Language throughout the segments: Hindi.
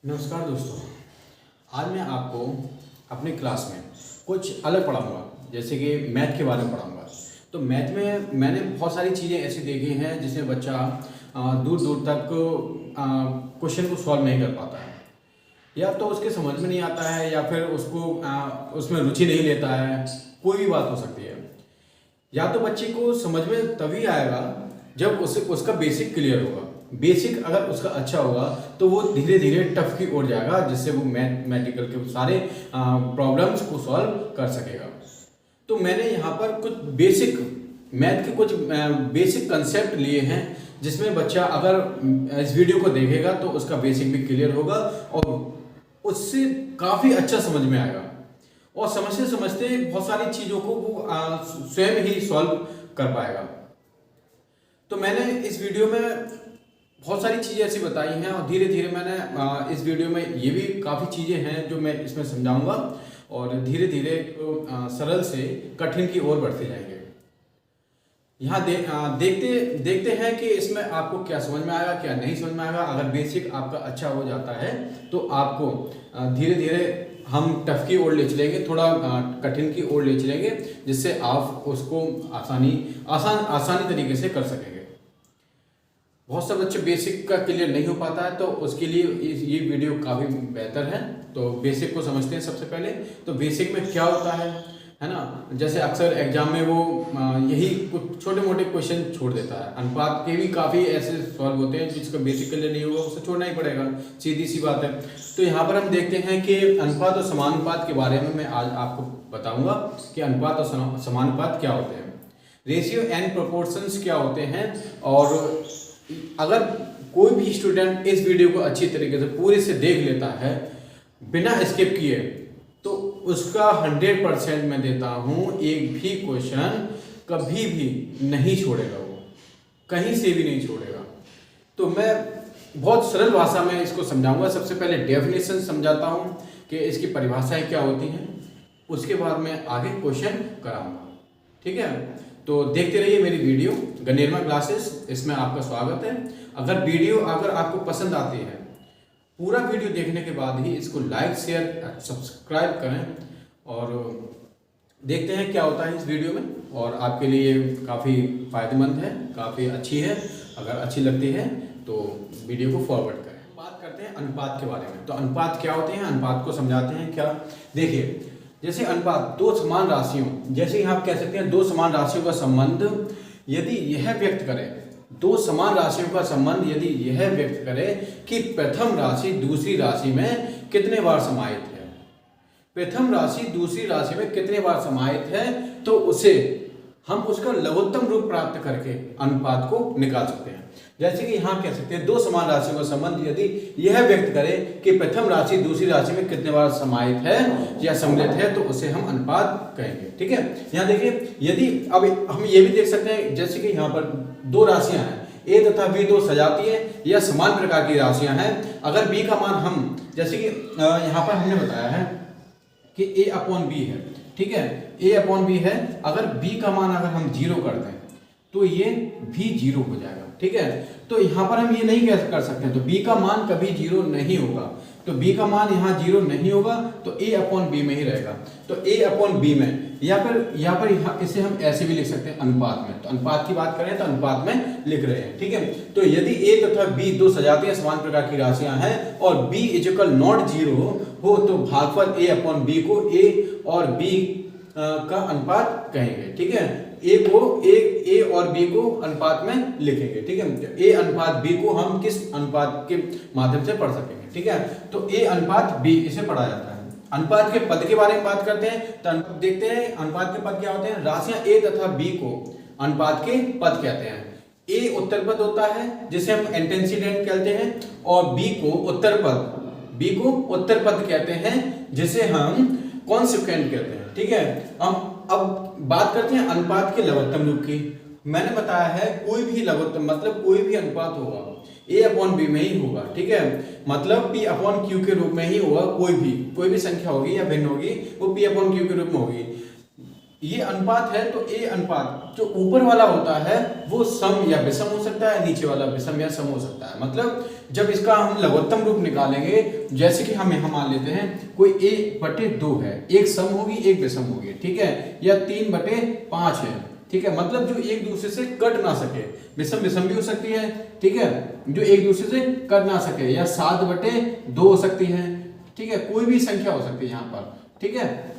नमस्कार दोस्तों। आज मैं आपको अपनी क्लास में कुछ अलग पढ़ाऊंगा, जैसे कि मैथ के बारे में पढ़ाऊंगा। तो मैथ में मैंने बहुत सारी चीज़ें ऐसी देखी हैं जिसमें बच्चा दूर दूर तक क्वेश्चन को सॉल्व नहीं कर पाता है, या तो उसके समझ में नहीं आता है, या फिर उसको उसमें रुचि नहीं लेता है। कोई भी बात हो सकती है। या तो बच्चे को समझ में तभी आएगा जब उसे उसका बेसिक क्लियर होगा। बेसिक अगर उसका अच्छा होगा तो वो धीरे धीरे टफ की ओर जाएगा, जिससे वो मैथमेटिकल के सारे प्रॉब्लम्स को सॉल्व कर सकेगा। तो मैंने यहाँ पर कुछ बेसिक मैथ के कुछ बेसिक कंसेप्ट लिए हैं, जिसमें बच्चा अगर इस वीडियो को देखेगा तो उसका बेसिक भी क्लियर होगा और उससे काफ़ी अच्छा समझ में आएगा, और समझते समझते बहुत सारी चीज़ों को वो स्वयं ही सॉल्व कर पाएगा। तो मैंने इस वीडियो में बहुत सारी चीज़ें ऐसी बताई हैं, और धीरे धीरे मैंने इस वीडियो में ये भी काफ़ी चीज़ें हैं जो मैं इसमें समझाऊंगा, और धीरे धीरे सरल से कठिन की ओर बढ़ते जाएंगे। यहाँ देखते देखते हैं कि इसमें आपको क्या समझ में आएगा, क्या नहीं समझ में आएगा। अगर बेसिक आपका अच्छा हो जाता है तो आपको धीरे धीरे हम टफ की ओर ले चलेंगे, थोड़ा कठिन की ओर ले चलेंगे, जिससे आप उसको आसानी तरीके से कर सकेंगे। बहुत से बच्चे बेसिक का क्लियर नहीं हो पाता है, तो उसके लिए ये वीडियो काफ़ी बेहतर है। तो बेसिक को समझते हैं सबसे पहले। तो बेसिक में क्या होता है ना। जैसे अक्सर एग्जाम में वो यही कुछ छोटे मोटे क्वेश्चन छोड़ देता है। अनुपात के भी काफ़ी ऐसे सवाल होते हैं जिसका बेसिक क्लियर नहीं होगा, उसे छोड़ना ही पड़ेगा, सीधी सी बात है। तो यहाँ पर हम देखते हैं कि अनुपात और समानुपात के बारे में मैं आज आपको बताऊंगा कि अनुपात और समानुपात क्या होते हैं, रेशियो एंड प्रोपोर्शंस क्या होते हैं। और अगर कोई भी स्टूडेंट इस वीडियो को अच्छी तरीके से पूरे से देख लेता है बिना स्किप किए, तो उसका 100% मैं देता हूँ, एक भी क्वेश्चन कभी भी नहीं छोड़ेगा, वो कहीं से भी नहीं छोड़ेगा। तो मैं बहुत सरल भाषा में इसको समझाऊंगा। सबसे पहले डेफिनेशन समझाता हूँ कि इसकी परिभाषाएं क्या होती हैं, उसके बाद मैं आगे क्वेश्चन कराऊंगा। ठीक है, तो देखते रहिए मेरी वीडियो गनेरमा क्लासेस, इसमें आपका स्वागत है। अगर वीडियो आपको पसंद आती है, पूरा वीडियो देखने के बाद ही इसको लाइक शेयर सब्सक्राइब करें, और देखते हैं क्या होता है इस वीडियो में। और आपके लिए काफ़ी फ़ायदेमंद है, काफ़ी अच्छी है। अगर अच्छी लगती है तो वीडियो को फॉरवर्ड करें। बात करते हैं अनुपात के बारे में। तो अनुपात क्या होते हैं, अनुपात को समझाते हैं। क्या, देखिए, जैसे अनुपात दो समान राशियों, जैसे यहाँ आप कह सकते हैं दो समान राशियों का संबंध यदि यह व्यक्त करे, दो समान राशियों का संबंध यदि यह व्यक्त करे कि प्रथम राशि दूसरी राशि में कितने बार समाहित है, प्रथम राशि दूसरी राशि में कितने बार समाहित है, तो उसे हम उसका लघुत्तम रूप प्राप्त करके अनुपात को निकाल सकते हैं। जैसे कि यहाँ कह सकते हैं दो समान राशियों का संबंध यदि यह व्यक्त करे कि प्रथम राशि दूसरी राशि में कितने बार समाहित है या सम्मिलित है, तो उसे हम अनुपात कहेंगे। ठीक है, यहाँ देखिए, यदि अब हम ये भी देख सकते हैं, जैसे कि यहाँ पर दो राशियां हैं, ए तथा बी दो सजातीय या समान प्रकार की राशियां हैं। अगर बी का मान हम, जैसे कि यहाँ पर हमने बताया है कि ए अपॉन बी है, ठीक है, ए अपॉन बी है। अगर बी का मान अगर हम 0 कर दें तो ये भी 0 हो जाएगा। ठीक है, तो यहाँ पर हम ये नहीं कर सकते, तो b का मान कभी 0 नहीं होगा, तो b का मान यहाँ 0 नहीं होगा, तो a अपॉन b में ही रहेगा। तो a अपॉन b में, या फिर यहाँ इसे हम ऐसे भी लिख सकते हैं अनुपात में। तो अनुपात की बात करें तो अनुपात में लिख रहे हैं। ठीक है, तो यदि a तथा b दो सजातीय समान प्रकार की राशियां हैं और b इक्वल नॉट 0 हो, तो भागफल a अपॉन b को a और b का अनुपात कहेंगे। ठीक है, ए और बी को अनुपात में लिखेंगे। ठीक है, ए अनुपात बी को हम किस अनुपात के माध्यम से पढ़ सकेंगे। ठीक है, तो ए अनुपात बी इसे पढ़ा जाता है। अनुपात के पद के बारे में बात करते हैं, तो देखते हैं अनुपात के पद क्या होते हैं। राशियां ए तथा बी को अनुपात के पद कहते हैं। ए उत्तर पद होता है जिसे हम एंटेसिडेंट कहते हैं, और बी को उत्तर पद कहते हैं, जिसे हम कॉन्सिक्वेंट कहते हैं। ठीक है, हम अब बात करते हैं अनुपात के लघुत्तम रूप की। मैंने बताया है कोई भी लघुत्तम मतलब कोई भी अनुपात होगा a अपॉन बी में ही होगा। ठीक है, मतलब p अपॉन q के रूप में ही होगा। कोई भी संख्या होगी या भिन्न होगी, वो p अपॉन q के रूप में होगी। ये अनुपात है तो ए अनुपात जो ऊपर वाला होता है वो सम या विषम हो सकता है, नीचे वाला विषम या सम हो सकता है। मतलब जब इसका हम लघुत्तम रूप निकालेंगे, जैसे कि हम यहाँ मान लेते हैं कोई a/2 है, एक सम होगी एक विषम होगी, ठीक है, या 3/5 है, ठीक है, मतलब जो एक दूसरे से कट ना सके, विषम विषम भी हो सकती है, ठीक है, जो एक दूसरे से कट ना सके, या 7/2 हो सकती है, ठीक है, कोई भी संख्या हो सकती है यहाँ पर, ठीक है।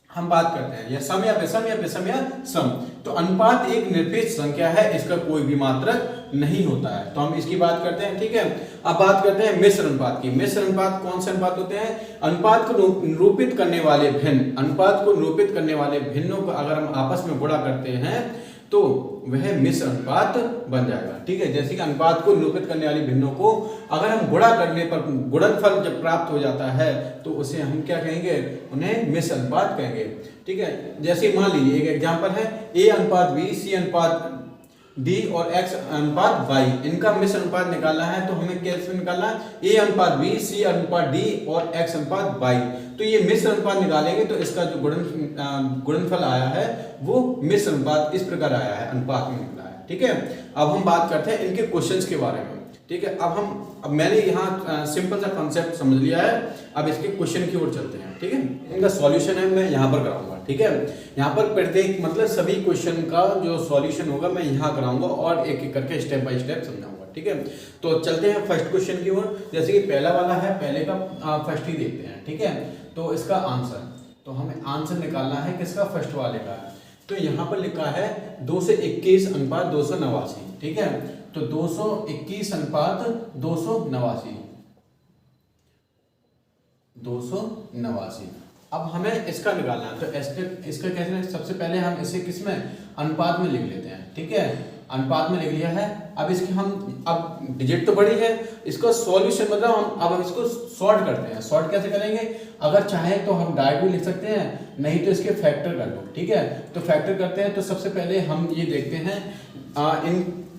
हम बात करते हैं या सम या विषम या सम। तो अनुपात एक निरपेक्ष संख्या है, इसका कोई भी मात्रक नहीं होता है, तो हम इसकी बात करते हैं, ठीक है। अब बात करते हैं मिश्र अनुपात की। मिश्र अनुपात कौन से अनुपात होते हैं? अनुपात को निरूपित करने वाले भिन्न, अनुपात को निरूपित करने वाले भिन्नों को अगर हम आपस में गुणा करते हैं तो वह मिश्र अनुपात बन जाएगा, ठीक है। जैसे कि अनुपात को निरूपित करने वाली भिन्नों को अगर हम गुणा करने पर गुणनफल जब प्राप्त हो जाता है तो उसे हम क्या कहेंगे? उन्हें मिश्र अनुपात कहेंगे, ठीक है। जैसे मान लीजिए एक एग्जांपल है A/B, C/D और X/Y, इनका मिश्र अनुपात निकालना है तो हमें कैसे निकालना है? A/B, C/D और X/Y। तो ये मिश्र अनुपात निकालेंगे तो इसका जो गुणनफल आया है वो मिश्र अनुपात इस प्रकार आया है, अनुपात में निकला है, ठीक है। अब हम बात करते हैं इनके क्वेश्चंस के बारे में, ठीक है। अब मैंने यहाँ सिंपल सा कॉन्सेप्ट समझ लिया है, अब इसके क्वेश्चन की ओर चलते हैं, ठीक है। इनका सॉल्यूशन है मैं यहाँ पर कराऊंगा, ठीक है। यहाँ पर प्रत्येक मतलब सभी क्वेश्चन का जो सॉल्यूशन होगा मैं यहाँ कराऊंगा और एक एक करके स्टेप बाय स्टेप समझाऊंगा, ठीक है। तो चलते हैं फर्स्ट क्वेश्चन की ओर। जैसे कि पहला वाला है, पहले का फर्स्ट ही देखते हैं, ठीक है। तो इसका आंसर, तो हमें आंसर निकालना है किसका? फर्स्ट वाले का। तो यहाँ पर लिखा है 221/289, ठीक है। तो 221/289, 289। अब हमें इसका निकालना है, तो इसका कैसे? सबसे पहले हम इसे किसमें? अनुपात में लिख लेते हैं, ठीक है। अनुपात में लिख लिया है। अब इसकी हम, अब डिजिट तो बड़ी है, इसका सॉल्यूशन मतलब हम इसको सॉर्ट करते हैं। सॉर्ट कैसे करेंगे? अगर चाहे तो हम डायरेक्ट भी लिख सकते हैं, नहीं तो इसके फैक्टर कर दो, ठीक है। तो फैक्टर करते हैं तो सबसे पहले हम ये देखते हैं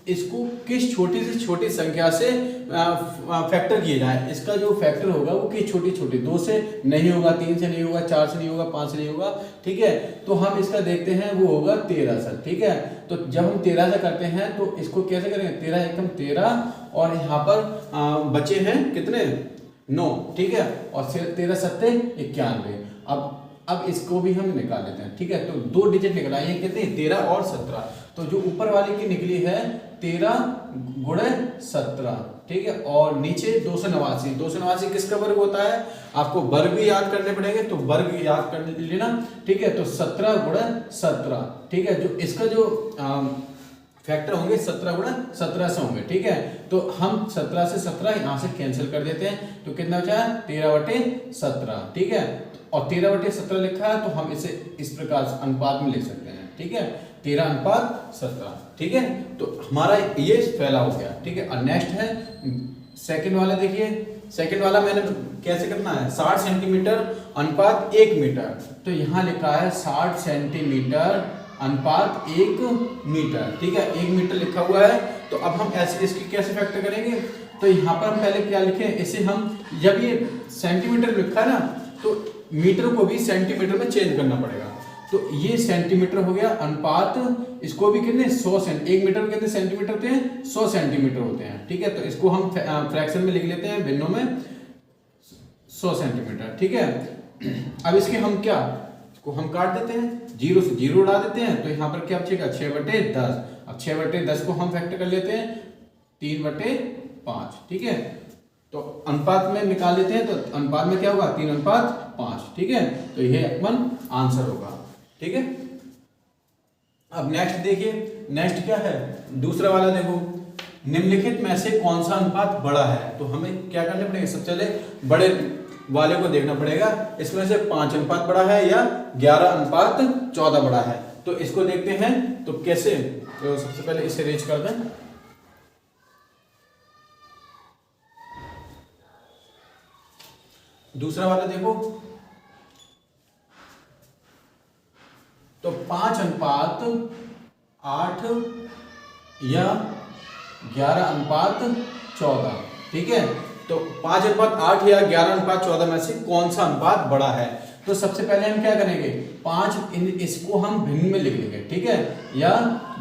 इसको किस छोटी से छोटी संख्या से फैक्टर किया जाए। इसका जो फैक्टर होगा वो किस छोटी छोटी, 2 से नहीं होगा, 3 से नहीं होगा, 4 से नहीं होगा, 5 से नहीं होगा, ठीक है। तो हम इसका देखते हैं, वो होगा 13 से, ठीक है। तो जब हम 13 से करते हैं तो इसको कैसे करेंगे? 13 एकम 13 और यहाँ पर बचे हैं कितने? 9, ठीक है। और 13 सत्ते 91। अब इसको भी हम निकाल लेते हैं, ठीक है। तो 2 डिजिट निकला, ये कितने? 13 और 17। तो जो ऊपर वाले की निकली है 13 × 17, ठीक है। और नीचे 289। 289 किसका वर्ग होता है? आपको वर्ग भी याद करने पड़ेंगे, तो वर्ग याद कर लेना, ठीक है। तो 17 × 17, ठीक है। जो इसका जो फैक्टर होंगे 17 × 17 से होंगे, ठीक है। तो हम 17 से 17 यहाँ से कैंसिल कर देते हैं, तो कितना बचा? 13/17, ठीक है। और 13/17 लिखा है तो हम इसे इस प्रकार अनुपात में लिख सकते हैं, ठीक है। 13/17, ठीक है। तो हमारा ये पहला हो गया, ठीक है। और नेक्स्ट है सेकंड वाला। देखिए सेकंड वाला मैंने कैसे करना है? 60 सेंटीमीटर अनुपात 1 मीटर। तो यहाँ लिखा है 60 सेंटीमीटर अनुपात 1 मीटर, ठीक है। 1 मीटर लिखा हुआ है। तो अब हम ऐसे इसकी कैसे फैक्टर करेंगे? तो यहाँ पर हम पहले क्या लिखें? इसे हम, जब ये सेंटीमीटर लिखा है ना, तो मीटर को भी सेंटीमीटर में चेंज करना पड़ेगा। तो ये सेंटीमीटर हो गया अनुपात, इसको भी कितने? 100 सेंटीमीटर। 1 मीटर में कितने सेंटीमीटर होते हैं? 100 सेंटीमीटर होते हैं, ठीक है। तो इसको हम फ्रैक्शन में लिख लेते हैं, भिन्नों में 100 सेंटीमीटर, ठीक है। अब इसके हम क्या, इसको हम काट देते हैं, 0 से 0 उड़ा देते हैं। तो यहाँ पर क्या बचेगा? 6/10। अब 6/10 को हम फैक्टर कर लेते हैं 3/5, ठीक है। तो अनुपात में निकाल लेते हैं, तो अनुपात में क्या होगा? 3/5, ठीक है। तो ये अपन आंसर होगा, ठीक है। अब नेक्स्ट देखिए, नेक्स्ट क्या है? दूसरा वाला देखो, निम्नलिखित में से कौन सा अनुपात बड़ा है? तो हमें क्या करना पड़ेगा? सबसे पहले बड़े वाले को देखना पड़ेगा, इसमें से 5 अनुपात बड़ा है या 11/14 बड़ा है। तो इसको देखते हैं, तो कैसे? तो सबसे पहले इसे अरेंज कर दें। दूसरा वाला देखो, तो 5/8 या 11/14, ठीक है। तो 5/8 या 11/14 में से कौन सा अनुपात बड़ा है? तो सबसे पहले हम क्या करेंगे, 5 इसको हम भिन्न में लिख लेंगे, ठीक है, या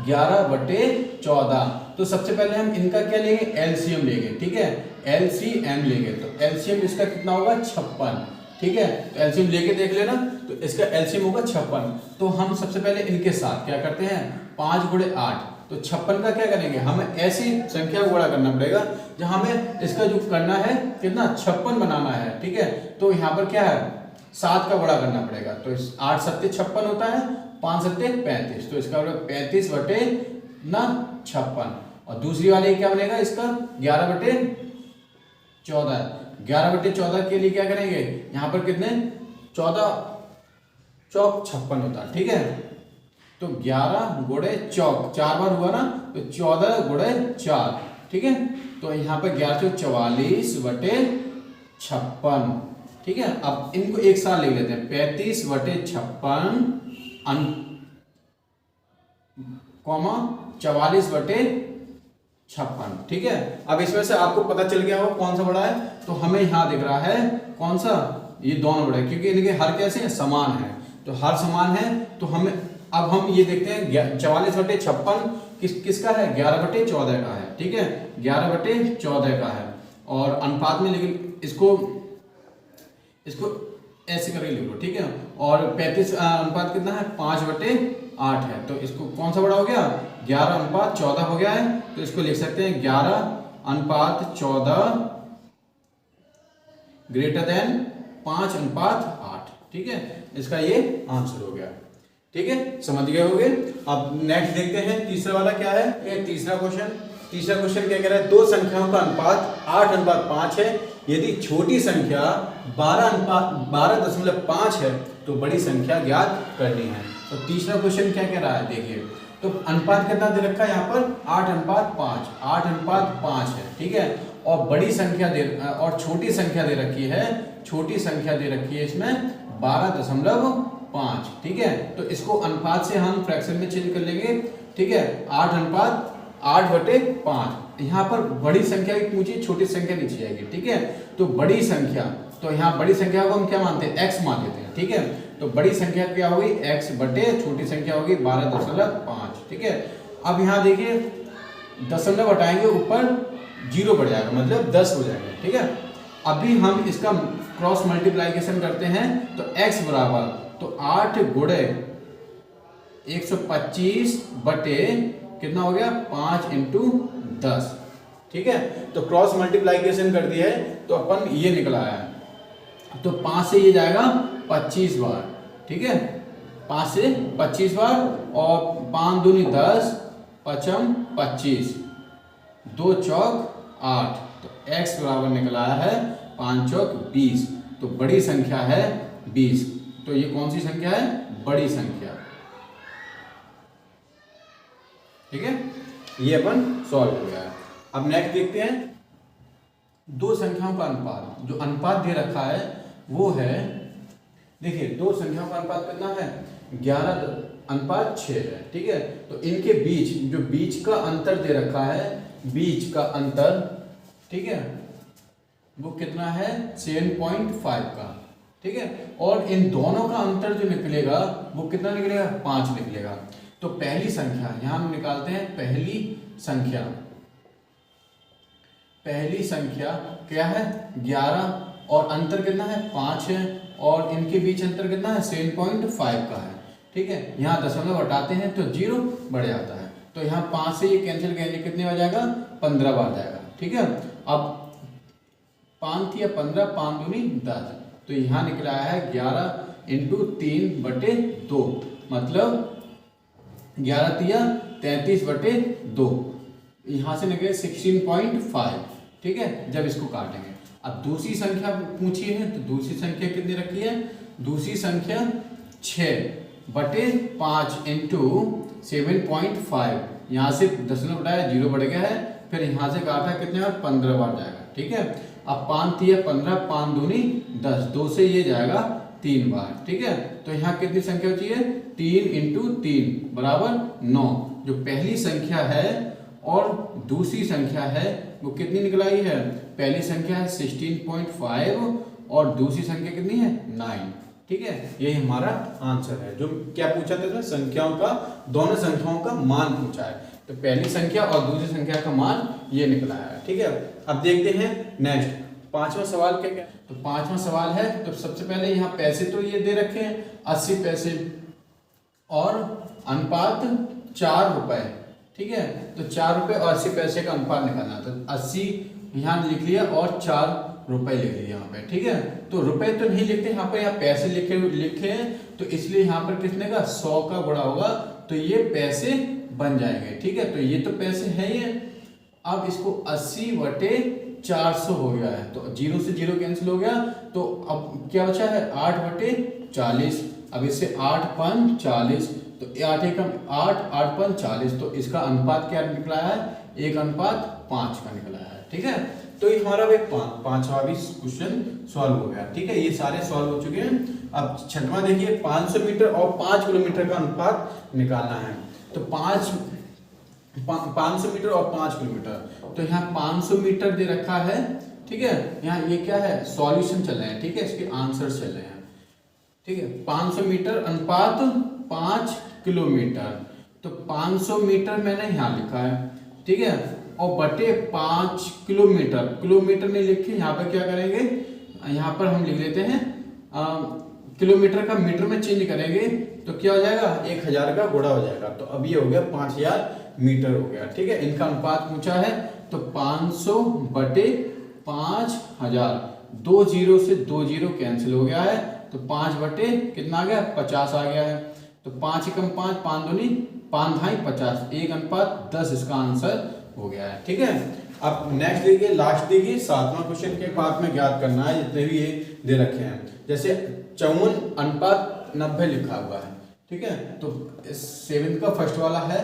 11/14। तो सबसे पहले हम इनका क्या लेंगे, एलसीएम लेंगे, ठीक है, एलसीएम लेंगे। तो एलसीएम इसका कितना होगा, 56, ठीक है। तो एलसीएम लेके देख लेना, तो इसका एलसीएम होगा 56। तो हम सबसे पहले इनके साथ क्या करते हैं, 5 × 8, तो 56 का क्या करेंगे, हमें ऐसी संख्या को गुणा करना पड़ेगा जहां हमें इसका जो करना है कितना, 56 बनाना है, ठीक है। तो यहाँ पर क्या है, 7 का गुणा करना पड़ेगा। तो 8 × 7 = 56 होता है, 5 × 7 = 35। तो इसका 35/56। और दूसरी वाले क्या बनेगा इसका, 11/14। 11/14 के लिए क्या करेंगे, यहाँ पर कितने, 14 चौक 56 होता है, ठीक है। तो 11 × चौक 4 बार हुआ ना, तो 14 × 4, ठीक है। तो यहाँ पर 1144/56, ठीक है। अब इनको एक साथ लिख लेते हैं, 35/56 44/56, ठीक है। अब इसमें से आपको पता चल गया होगा कौन सा बड़ा है। तो हमें यहाँ दिख रहा है कौन सा, ये दोनों बड़े, क्योंकि इनके हर कैसे हैं, समान है। तो हर समान है, तो हमें अब हम ये देखते हैं 44/56 किसका है, 11/14 का है, ठीक है, 11/14 का है। और अनुपात में, लेकिन इसको ऐसे करके लिख लो, ठीक है। और 35 अनुपात कितना है, 5/8 है। तो इसको कौन सा बड़ा हो गया, 11/14 हो गया है। तो इसको लिख सकते हैं 11/14 > 5/8, ठीक है। इसका ये आंसर हो गया, ठीक है, समझ गए होगे। अब नेक्स्ट देखते हैं, तीसरा वाला क्या है, ये तीसरा क्वेश्चन क्या कह रहा है, दो संख्याओं का अनुपात 8:5 है। यदि छोटी संख्या 12.5 है तो बड़ी संख्या ज्ञात करनी है। तो तीसरा क्वेश्चन क्या कह रहा है, देखिए। तो अनुपात कितना दे रखा है यहाँ पर, 8:5 है, ठीक है। और बड़ी संख्या और छोटी संख्या दे रखी है, इसमें 12.5, ठीक है। तो इसको अनुपात से हम फ्रैक्शन में चेंज कर लेंगे, ठीक है, 8:8/5। यहाँ पर बड़ी संख्या भी पूछी, छोटी संख्या नीचे आएगी, ठीक है। तो बड़ी संख्या, तो यहाँ बड़ी संख्या को हम क्या मानते हैं, x मान लेते हैं, ठीक है। तो बड़ी संख्या क्या होगी, x बटे छोटी संख्या होगी 12.5, ठीक है। अब यहाँ देखिए, दशमलव हटाएंगे, ऊपर 0 बढ़ जाएगा, मतलब 10 हो जाएगा, ठीक है। अभी हम इसका क्रॉस मल्टीप्लाइकेशन करते हैं, तो x बराबर, तो 8 × 125 बटे कितना हो गया, 5 × 10, ठीक है। तो क्रॉस मल्टीप्लाइकेशन कर दिया है, तो अपन ये निकला है, तो 5 से ये जाएगा 25 बार, ठीक है, 5 से 25 बार। और 5 दूनी 10, 5 25, 2 चौक 8। तो x बराबर निकला है 5 चौक 20। तो बड़ी संख्या है 20। तो ये कौन सी संख्या है, बड़ी संख्या, ठीक है। ये अपन सॉल्व हो गया है। अब नेक्स्ट देखते हैं, दो संख्याओं का अनुपात। जो अनुपात दे रखा है वो है, देखिए, दो संख्याओं का अनुपात कितना है, 11:6 है, ठीक है। तो इनके बीच, जो बीच का अंतर दे रखा है, बीच का अंतर, ठीक है, वो कितना है, 7.5 का, ठीक है। और इन दोनों का अंतर जो निकलेगा वो कितना निकलेगा, 5 निकलेगा। तो पहली संख्या यहां हम निकालते हैं, पहली संख्या क्या है, 11, और अंतर कितना है, 5 है, और इनके बीच अंतर कितना है, 7.5 का है, ठीक है। यहाँ दशमलव हटाते हैं तो 0 बढ़ जाता है। तो यहाँ 5 से ये कैंसिल करेंगे, कितने बार जाएगा, 15 बार जाएगा, ठीक है। अब 5 या 15, 5 दूनी 10। तो यहाँ निकला है 11 × 3/2, मतलब 11 × 33/2। यहाँ से निकले 16.5, ठीक है, जब इसको काटेंगे। अब दूसरी संख्या पूछी है, तो दूसरी संख्या कितनी रखी है, दूसरी संख्या 6/5 × 7.5। यहाँ से दशमलव हटाया, 0 बढ़ गया है, फिर यहाँ से काटा, कितने बार, 15 बार जाएगा, ठीक है। अब 5 या 15, 5 दूनी 10, 2 से ये जाएगा 3 बार, ठीक है। तो यहाँ कितनी संख्या चाहिए, 3 × 3 बराबर 9। जो पहली संख्या है और दूसरी संख्या है वो कितनी निकलाई है, पहली संख्या है 16.5 और दूसरी संख्या कितनी है, 9, ठीक है, ये हमारा आंसर है। जो क्या पूछा था इसमें, संख्याओं का, दोनों संख्याओं का मान पूछा है। तो पहली संख्या और दूसरी संख्या का मान ये निकला है। ठीक है, अब देखते हैं नेक्स्ट पांचवा सवाल क्या क्या। तो पांचवा सवाल है, तो सबसे पहले यहाँ पैसे तो ये दे रखे हैं 80 पैसे और अनुपात 4 रुपए। ठीक है, तो 4 रुपए और 80 पैसे का अनुपात निकालना। तो 80 यहाँ लिख लिया और 4 रुपए लिख लिया यहाँ पे। ठीक है, तो रुपए तो नहीं लिखते यहाँ पर, यहाँ पैसे लिखे हैं, तो इसलिए यहाँ पर कितने का 100 का गुणा होगा, तो ये पैसे बन जाएंगे। ठीक है, तो ये तो पैसे हैं ये। अब इसको 80 बटे 400 हो गया है, तो 0 से 0 कैंसिल हो गया, तो अब क्या बचा है 8 बटे 40। अब इससे 8 पंच 40, तो 8 एकम 8, 8 पंच 40, तो इसका अनुपात क्या निकला है, 1:5 का निकला है। ठीक है, तो ये हमारा पांचवा भी क्वेश्चन सॉल्व हो गया। ठीक है, ये सारे सॉल्व हो चुके हैं। अब छठवां देखिए, 500 मीटर और 5 किलोमीटर का अनुपात निकालना है। तो 500 मीटर और 5 किलोमीटर, तो यहाँ 500 मीटर दे रखा है। ठीक है, यहाँ ये क्या है, सॉल्यूशन चल रहे हैं। ठीक है, इसके आंसर चल रहे हैं। ठीक है, 500 मीटर अनुपात 5 किलोमीटर, तो 500 मीटर मैंने यहाँ लिखा है। ठीक है, और बटे 5 किलोमीटर, किलोमीटर नहीं लिखे, यहाँ पर क्या करेंगे, यहाँ पर हम लिख लेते हैं किलोमीटर का मीटर में चेंज करेंगे, तो क्या हो जाएगा 1000 का गुणा हो जाएगा। तो अब ये हो गया 5000 मीटर हो गया। ठीक है, इनका अनुपात पूछा है, तो 500 बटे 5000, 2 0 से 2 0 कैंसिल हो गया है, तो 5 बटे कितना आ गया 50 आ गया है। तो 5 एकम 5, 5 दूनी 5 ढाई 50, 1:10 इसका आंसर हो गया है। ठीक है, अब नेक्स्ट देखिए, लास्ट देखिए, 7वां क्वेश्चन के बाद में ज्ञात करना है, जितने भी ये दे रखे हैं। जैसे 54:90 लिखा हुआ है। ठीक है, तो 7 का फर्स्ट वाला है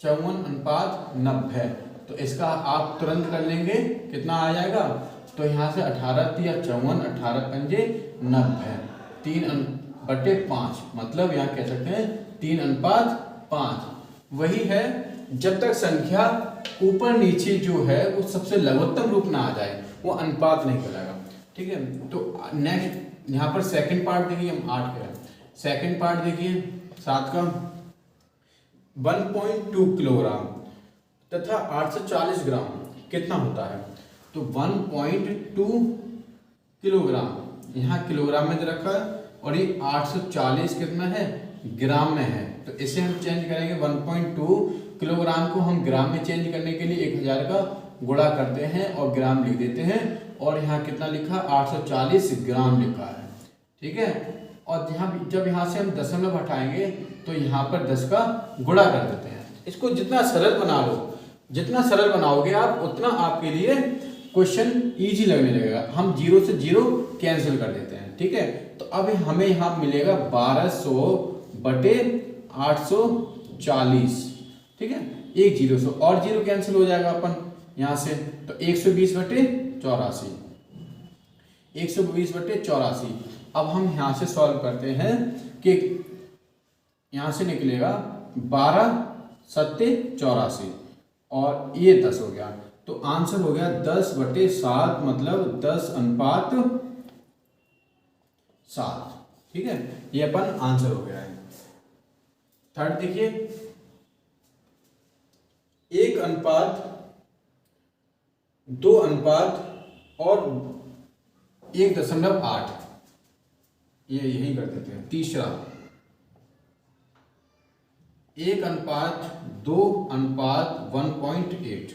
54:90, तो इसका आप तुरंत कर लेंगे, कितना आ जाएगा, तो यहाँ से 18 या 54, 18 पंजे 90, 3/5, मतलब यहाँ कह सकते हैं 3:5। वही है, जब तक संख्या ऊपर नीचे जो है वो सबसे लघुत्तम रूप ना आ जाए, वो अनुपात नहीं कहलाएगा। ठीक है, तो नेक्स्ट यहाँ पर सेकंड पार्ट देखिए, हम 8 करें। सेकंड पार्ट देखिए 7 का, 1.2 किलोग्राम तथा 840 ग्राम कितना होता है। तो 1.2 किलोग्राम यहाँ किलोग्राम में दे रखा है, और ये 840 कितना है, ग्राम में है। तो इसे हम चेंज करेंगे, 1.2 किलोग्राम को हम ग्राम में चेंज करने के लिए 1000 का गुणा करते हैं और ग्राम लिख देते हैं, और यहाँ कितना लिखा, 840 ग्राम लिखा है। ठीक है, और जब यहाँ से हम दशमलव हटाएंगे, तो यहाँ पर 10 का गुणा कर देते हैं। इसको जितना सरल बना लो, जितना सरल बनाओगे आप, उतना आपके लिए क्वेश्चन इजी लगने लगेगा। हम 0 से 0 कैंसिल कर देते हैं। ठीक है, तो अब हमें यहाँ मिलेगा 1200 बटे 840। ठीक है, 1 0 और 0 कैंसिल हो जाएगा अपन यहाँ से, तो 120 बटे 84, 120 बटे 84। अब हम यहाँ से सॉल्व करते हैं कि यहाँ से निकलेगा 12 7 84, और ये 10 हो गया, तो आंसर हो गया 10 बटे 7, मतलब 10:7। ठीक है, ये अपन आंसर हो गया है। थर्ड देखिए, 1:2 और 1.8, ये यही कर देते हैं। तीसरा 1:2:1.8,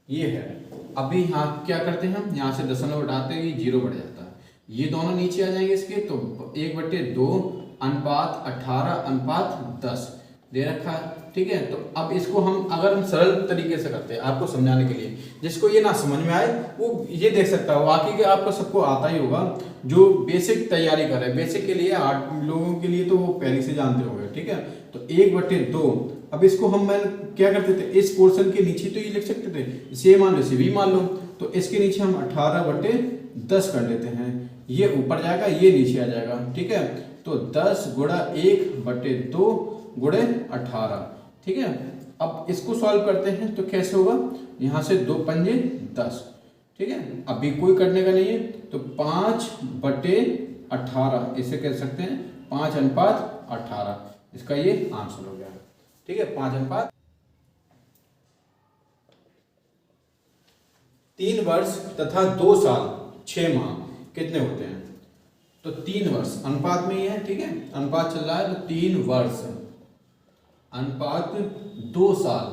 ये है। अभी यहाँ क्या करते हैं हम, यहाँ से दशमलव हटाते हैं, 0 बढ़ जाता है, ये दोनों नीचे आ जाएंगे इसके, तो 1/2:18:10 दे रखा है। ठीक है, तो अब इसको हम अगर हम सरल तरीके से करते हैं आपको समझाने के लिए, जिसको ये ना समझ में आए वो ये देख सकता है, बाकी के आपको सबको आता ही होगा, जो बेसिक तैयारी कर रहे हैं। बेसिक के लिए 8 लोगों के लिए तो वो पहले से जानते होंगे। ठीक है, तो 1/2, अब इसको हम क्या करते थे, इस पोर्शन के नीचे तो ये लिख सकते थे, इसे मान लो, इसे भी मान लो, तो इसके नीचे हम 18/10 कर लेते हैं, ये ऊपर जाएगा, ये नीचे आ जाएगा। ठीक है, तो 10 गुणा 1/2 गुणे 18। ठीक है, अब इसको सॉल्व करते हैं, तो कैसे होगा, यहाँ से 2 पंजे 10। ठीक है, अभी कोई करने का नहीं है, तो 5/10 18, इसे कह सकते हैं 5:18, इसका ये आंसर हो गया। ठीक है, 5 3 वर्ष तथा 2 साल 6 माह कितने होते हैं? तो 3 वर्ष अनुपात में ही है, ठीक है, अनुपात चल रहा है, तो 3 वर्ष अनुपात 2 साल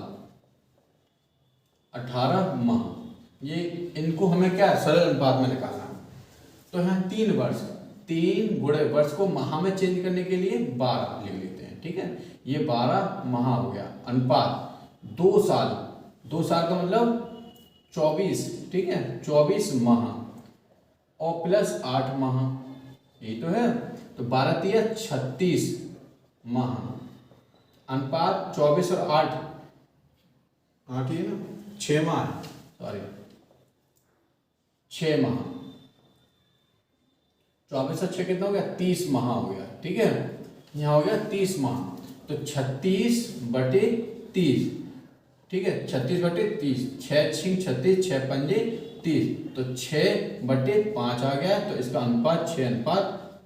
18 माह, ये इनको हमें क्या सरल अनुपात में निकालना है। तो यहाँ 3 वर्ष, 3 गुणे वर्ष को माह में चेंज करने के लिए 12 लिख लेते हैं। ठीक है, ये 12 माह हो गया। अनुपात 2 साल, 2 साल का मतलब 24, ठीक है, 24 माह और प्लस 8 माह, यही तो है। तो 12 तिया 36 माह, अनुपात 24 और 8 ही है ना, 6 माह है, सॉरी 6 माह, 24 और 6 कितना हो गया? 30 माह हो गया। ठीक है, यहाँ हो गया 30 माह, तो 36/30, ठीक है, 36/30, 6 6 36, 6 5 30, तो 6/5 आ गया, तो इसका अनुपात 6:5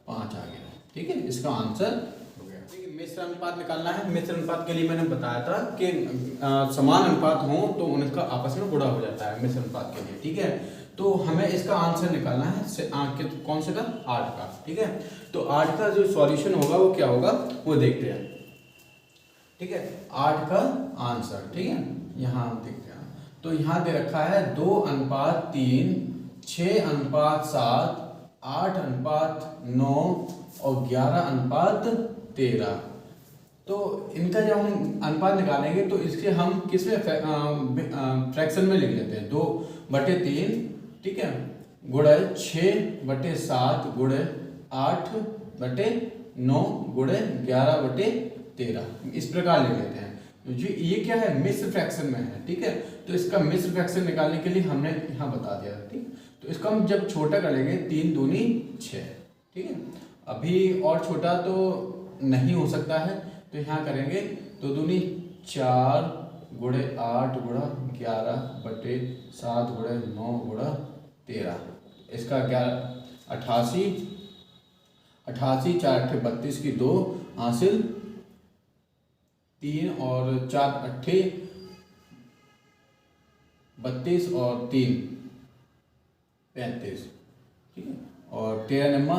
आ गया। ठीक है, इसका आंसर हो गया। देखिए, मिश्र अनुपात निकालना है। मिश्र अनुपात के लिए मैंने बताया था कि समान अनुपात हो तो उनका आपस में गुणा हो जाता है मिश्र अनुपात के लिए। ठीक है, तो हमें इसका आंसर निकालना है कौन से का? 8 का। ठीक है, तो 8 का जो सॉल्यूशन होगा वो क्या होगा वो देखते हैं। ठीक है, 8 का आंसर, ठीक है, यहाँ हम देखते हैं। तो यहाँ दे रखा है 2:3, 6:7, 8:9 और 11:13। तो इनका जब हम अनुपात निकालेंगे तो इसके हम किसमें फ्रैक्शन में लिख लेते हैं, 2/3, ठीक है, गुणे 6/7 गुणे 8/9 गुणे 11/13, इस प्रकार लिख लेते हैं। जी, ये क्या है? मिश्र फ्रैक्शन में है। ठीक है, तो इसका मिश्र फ्रैक्शन निकालने के लिए हमने यहाँ बता दिया। ठीक, तो इसका हम जब छोटा करेंगे 3 दूनी 6, ठीक है, अभी और छोटा तो नहीं हो सकता है, तो यहाँ करेंगे 2 दूनी 4 गुणे 8 गुणा 11/7 गुणे 9 गुणा 13, इसका 88, 4 8 32 की 2 हासिल 3 और 4 8 32 और 3 35, ठीक है, और 13 नम्मा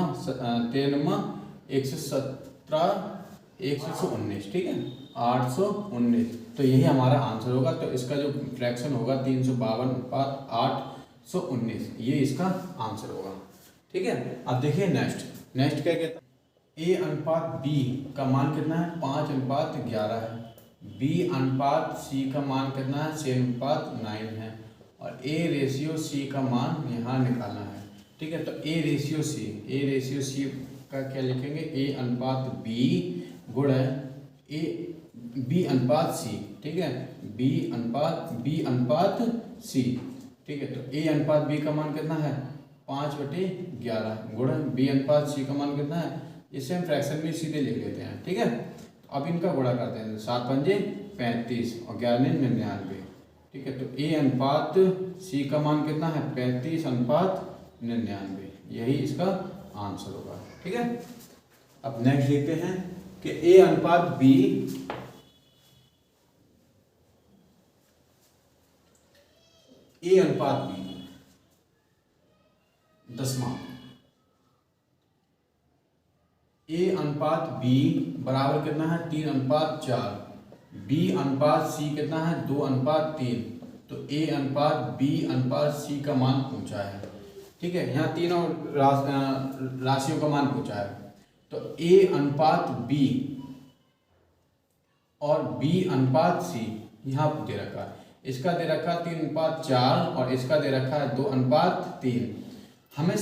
117 119, ठीक है, 819। तो यही हमारा आंसर होगा। तो इसका जो फ्रैक्शन होगा 352/819, ये इसका आंसर होगा। ठीक है, अब देखिए नेक्स्ट क्या कहता है? A/B का मान कितना है? 5:11 है। B/C का मान कितना है? 6:9 है। और A/C का मान यहाँ निकालना है। ठीक है, तो A/C का क्या लिखेंगे? A/B गुणा B/C, ठीक है, B/C, ठीक है, तो A/B का मान कितना है? 5/11 गुणा B/C का मान कितना है? इसे हम फ्रैक्शन में सीधे लिख लेते हैं। ठीक है, अब इनका गुणा करते हैं, 7 पंजे 35 और 11 99, ठीक है, तो A/C का मान कितना है? 35/99, यही इसका आंसर होगा। ठीक है, अब नेक्स्ट देखते हैं कि A/B 10वां, A/B बराबर कितना है? 3:4, B/C कितना है? 2:3, तो A/B/C का मान पूछा है। ठीक है, यहाँ तीनों राशियों का मान पूछा है। तो A/B और B/C यहाँ दे रखा है, इसका दे रखा है 3:4 और इसका दे रखा है 2:3। हमें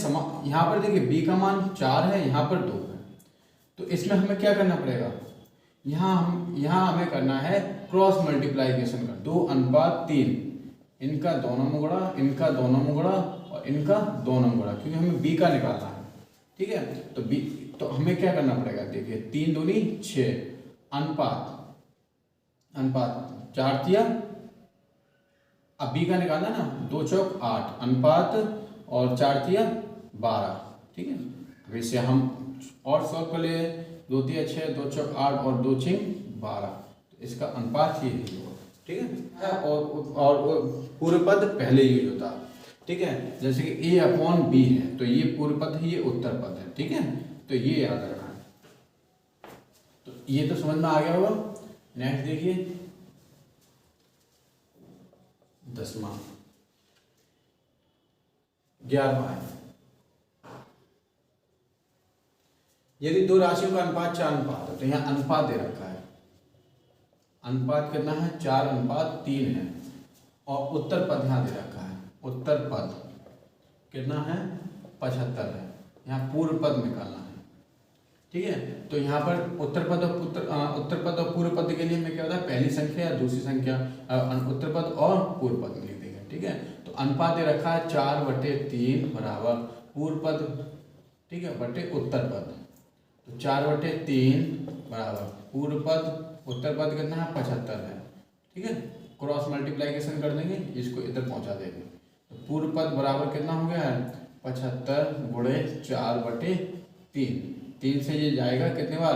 यहाँ पर देखिए B का मान 4 है, यहाँ पर 2 है, तो इसमें हमें क्या करना पड़ेगा? यहाँ हमें करना है क्रॉस मल्टीप्लाइकेशन का, 2:3, इनका दोनों में गुणा, इनका दोनों में गुणा और इनका दोनों में गुणा, क्योंकि हमें B का निकालना है। ठीक है, तो हमें क्या करना पड़ेगा? देखिए 3 दूनी 6, अनुपात 4 तिया, अब B का निकालना ना, 2 चौक 8, अनुपात और 4 तिया 12, ठीक है, अब इसे हम और सॉल्व कर लिए, 2 3 6 2 4 8 और 2 6 12, तो इसका अनुपात ये होगा। ठीक है, और पूर्व पद पहले यूज होता है। ठीक है, जैसे कि A अपॉन B है तो ये पूर्व पद है, ये उत्तर पद है। ठीक है, तो ये याद रखना है। तो ये तो समझ में आ गया होगा। नेक्स्ट देखिए 10वां 11वां है, यदि दो राशियों का अनुपात 4:5 है, तो यहाँ अनुपात दे रखा है, अनुपात कितना है 4:3 है, और उत्तर पद यहाँ दे रखा है, उत्तर पद कितना है 75 है, यहाँ पूर्व पद निकालना है। ठीक है, तो यहाँ पर उत्तर पद और पूर्व पद के लिए मैं क्या होता है, पहली संख्या या दूसरी संख्या, उत्तर पद और पूर्व पद में लिख देंगे। ठीक है, तो अनुपात दे रखा है 4/3 बराबर पूर्व पद, ठीक है, बटे उत्तर पद, तो 4/3 बराबर पूर्व पद, उत्तर पद कितना है 75 है। ठीक है, क्रॉस मल्टीप्लाइकेशन कर देंगे, इसको इधर पहुंचा देंगे, तो पूर्व पद बराबर कितना हो गया है 75 गुणे 4/3, 3 से ये जाएगा कितने बार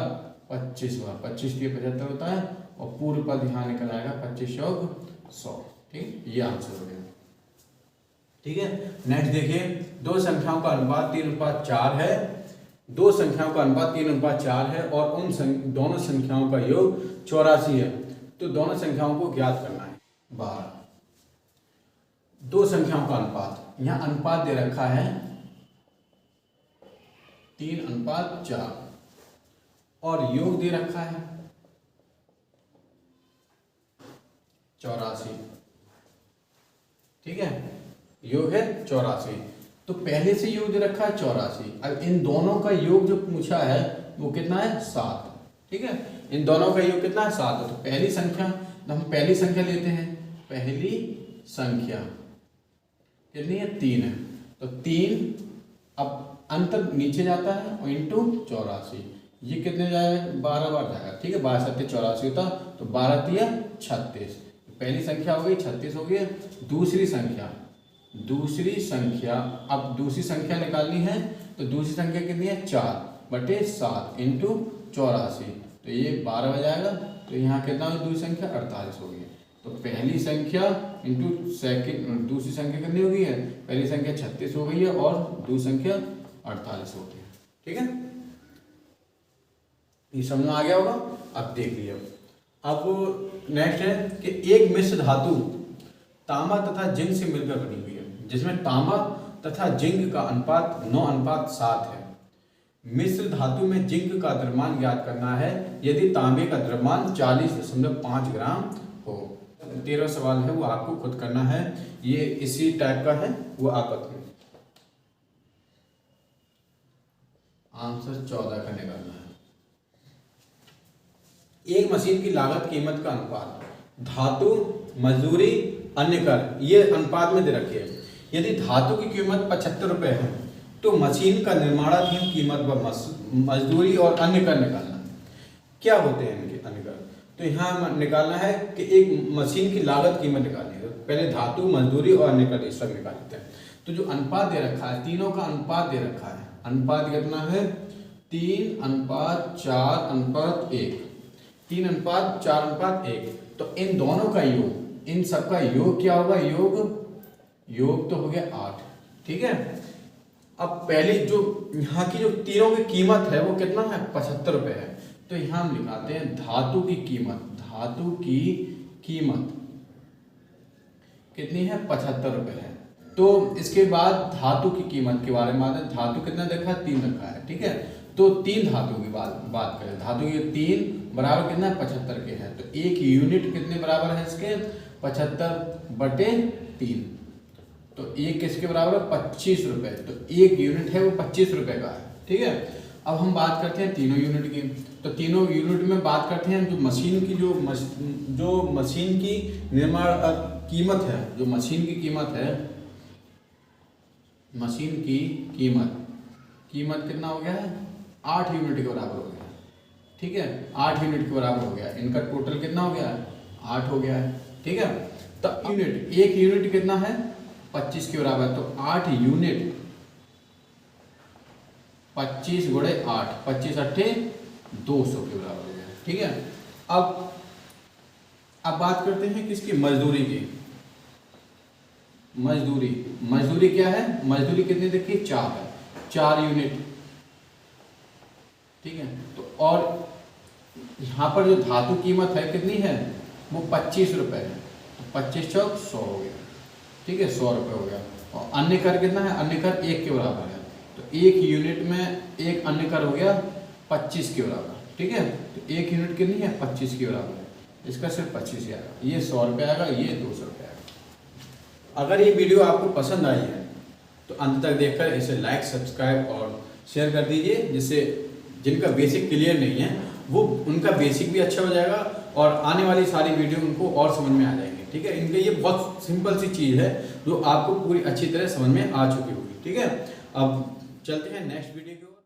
25 बार, 25 के 75 होता है, और पूर्व पद यहाँ निकल आएगा 25 योग 100। ठीक, ये आंसर हो गया। ठीक है, नेक्स्ट देखिए, दो संख्याओं का अनुपात 3:4 है, दो संख्याओं का अनुपात 3:4 है और उन दोनों संख्याओं का योग 84 है, तो दोनों संख्याओं को ज्ञात करना है। 12 दो संख्याओं का अनुपात, यहाँ अनुपात दे रखा है 3:4 और योग दे रखा है 84। ठीक है, योग है 84, तो पहले से योग दे रखा है 84। अब इन दोनों का योग जो पूछा है वो कितना है 7। ठीक है, इन दोनों का योग कितना है 7 है, तो पहली संख्या, तो हम पहली संख्या लेते हैं, पहली संख्या कितनी है 3 है, तो 3 अब अंतर नीचे जाता है और इंटू 84, ये कितने जाएगा 12 बार जाएगा। ठीक है, 12 7 84 होता, तो 12 3 36, पहली संख्या हो गई 36 हो गई। दूसरी संख्या, अब दूसरी संख्या निकालनी है, तो दूसरी संख्या कितनी है 4/7 इंटू 84, तो ये 12 हो जाएगा, तो यहाँ कितना हो दूसरी संख्या 48 हो गई। तो पहली संख्या इंटू सेकंड, दूसरी संख्या कितनी हो गई है, पहली संख्या 36 हो गई है और दूसरी संख्या 48 हो गई है। ठीक है, ये समझ में आ गया होगा। अब देख लिया, अब नेक्स्ट है कि एक मिश्र धातु तांबा तथा जिंक से मिलकर बनी हुई है, जिसमें तांबा तथा जिंक का अनुपात 9:7 है। मिश्र धातु में जिंक का द्रव्यमान ज्ञात करना है यदि तांबे का द्रव्यमान 40.5 ग्राम हो। 13 सवाल है, वो आपको खुद करना है, ये इसी टाइप का है, वो आप बताइए। आंसर 14 का निकालना है। एक मशीन की लागत कीमत का अनुपात, धातु मजदूरी अन्य कर, ये अनुपात में दे रखे हैं। यदि धातु की कीमत 75 रुपये है तो मशीन का निर्माणाधीन कीमत व मजदूरी और अन्य कर निकालना है। क्या होते हैं इनके अन्य कर, तो यहाँ निकालना है कि एक मशीन की लागत कीमत निकालनी है, पहले धातु मजदूरी और अन्य कर सब निकाल लेते हैं। तो जो अनुपात दे रखा है, तीनों का अनुपात दे रखा है, अनुपात कितना है 3:4:1, 3:4:1, तो इन दोनों का योग, इन सबका योग क्या होगा, योग तो हो गया 8। ठीक है, अब पहले जो यहाँ की जो तीनों की कीमत है वो कितना है 75 रुपये है, तो यहाँ हम लिखाते हैं धातु की कीमत कितनी है 75 रुपये है। तो इसके बाद धातु की कीमत के बारे में बात है, धातु कितना देखा है 3 रखा है। ठीक है, तो 3 धातु की बात करें, धातु की 3 बराबर कितना है 75 के है, तो एक यूनिट कितने बराबर है इसके 75/3, तो एक किसके बराबर है 25 रुपये, तो एक यूनिट है वो 25 रुपये का है। ठीक है, अब हम बात करते हैं तीनों यूनिट की, तो तीनों यूनिट में बात करते हैं जो मशीन की जो मशीन की निर्माण कीमत है, जो मशीन की कीमत है, मशीन की कीमत कितना हो गया है 8 यूनिट के बराबर हो गया। ठीक है, 8 यूनिट के बराबर हो गया, इनका टोटल कितना हो गया 8 हो गया है। ठीक है, तो यूनिट, एक यूनिट कितना है 25 के बराबर, तो 8 यूनिट 25 गुणे 8, 25 अट्ठे 200 के बराबर हो गया। ठीक है, अब बात करते हैं किसकी, मजदूरी की। मजदूरी क्या है, मजदूरी कितनी देखिए 4 है, 4 यूनिट। ठीक है, तो और यहाँ पर जो धातु कीमत है कितनी है, वो 25 रुपये है, तो 25 चौक 100 हो गया। ठीक है, 100 रुपये हो गया। और अन्य कर कितना है, अन्य कर 1 के बराबर है, तो 1 यूनिट में एक अन्य कर हो गया 25 के बराबर। ठीक है, तो 1 यूनिट कितनी है, 25 के बराबर है, इसका सिर्फ 25 ही आएगा, ये 100 रुपये आएगा, ये 200 रुपये आएगा। अगर ये वीडियो आपको पसंद आई है तो अंत तक देखकर इसे लाइक, सब्सक्राइब और शेयर कर दीजिए, जिससे जिनका बेसिक क्लियर नहीं है वो उनका बेसिक भी अच्छा हो जाएगा और आने वाली सारी वीडियो उनको और समझ में आ जाएंगे। ठीक है, इनके ये बहुत सिंपल सी चीज़ है जो आपको पूरी अच्छी तरह समझ में आ चुकी होगी। ठीक है, अब चलते हैं नेक्स्ट वीडियो।